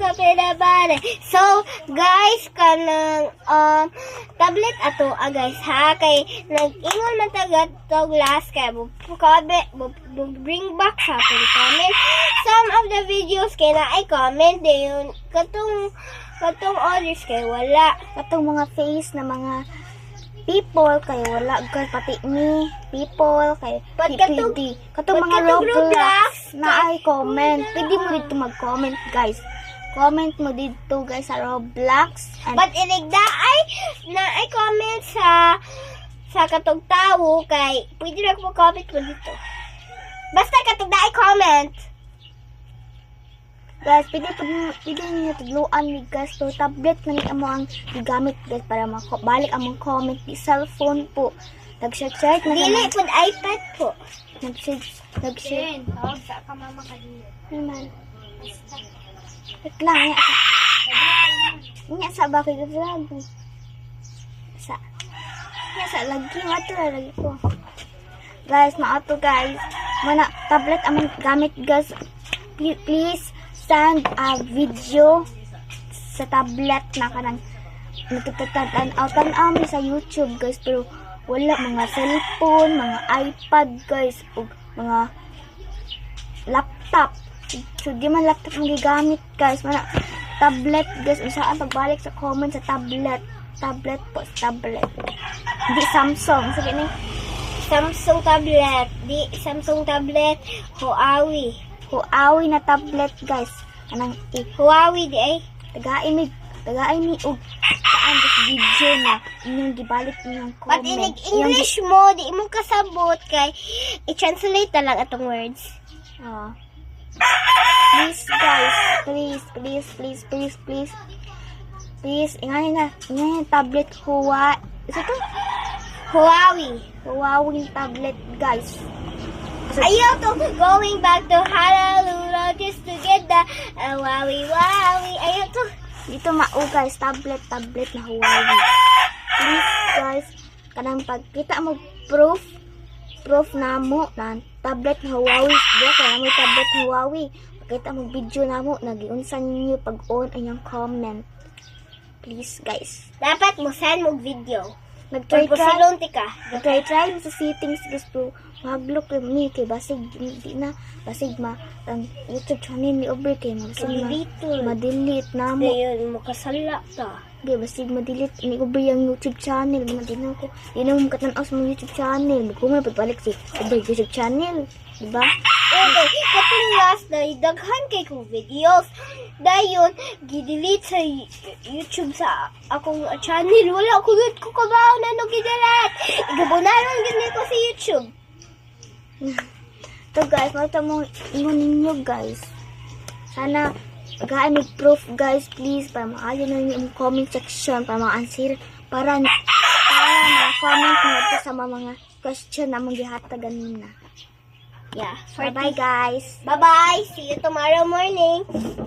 ko pinabana. So, guys, kanang tablet ato, guys, ha? Kay, nag-ingon man tagat tog last kay, bring back siya po comment. Some of the videos kay na ay comment yun. Katong orders kay wala. Katong mga face na mga people kay wala guys, pati ni people kay katong mga Roblox na ay comment. Pwede mo dito mag-comment guys. Comment mo dito guys sa Roblox. But inigda ay na ay comment sa katong tawo kay pwede na ko comment mo dito. Basta katong na ay comment. Guys, pwede niyo tudluan ni guys to tablet man amo ang gigamit guys para balik among comment di cellphone po. Nag-share na dili pud iPad po. Nag-share. Tawag sa ka mama kanina. Naman. Lang sa ba kay vlog. Sa lagi lagi ko. Guys, maato guys. Mana tablet among gamit guys. Please send a video sa tablet na kanang nagtatan-outan sa YouTube guys, pero wala mga cellphone, mga iPad guys, o mga laptop. So di man laptop ang gigamit guys, mana tablet guys, saan pagbalik sa comment sa tablet po, tablet. Hindi Samsung, sabi ni Samsung tablet, di Samsung tablet, Huawei na tablet guys. Anang Huawei di ay tagain mi og saan sa video na inyong gibalik inyong comment. But in English mo, di mo kasabot kay i-translate na lang atong words. Please guys, please, inganin tablet Huawei tablet guys. Ayaw to going back to Honolulu just to get the Huawei. Ayaw to. Dito guys, tablet na Huawei. Please guys, kanang pagkita mo proof na mo na tablet na Huawei. Kaya mo tablet na Huawei. Pagkita mo video na mo, nagiunsan niyo pag-on ang comment. Please guys. Dapat mo send mo video. Nag-try ka. sa settings gusto maglok ni kay basig di na basig ang YouTube channel ni Ober kay ma-delete na mo. Dayon mo kasala ta. Di basig ma-delete ni Ober yung YouTube channel. Di na mo makatanaw sa mga YouTube channel. Kung may pagbalik si Ober YouTube channel, di ba? Okay, kapag last na daghan kay kong videos. Dayon gidelete sa YouTube sa akong channel. Wala ko yun ko kabaw na no gidelete. Igabunaron gid ko sa YouTube. So guys, mata mo ingon ninyo guys. Sana mag proof guys, please, para maayo na ninyo ang comment section para ma-answer para ma-comment mo ito sa mga question na mong gihatagan nila. Yeah. Bye guys. Bye-bye. See you tomorrow morning.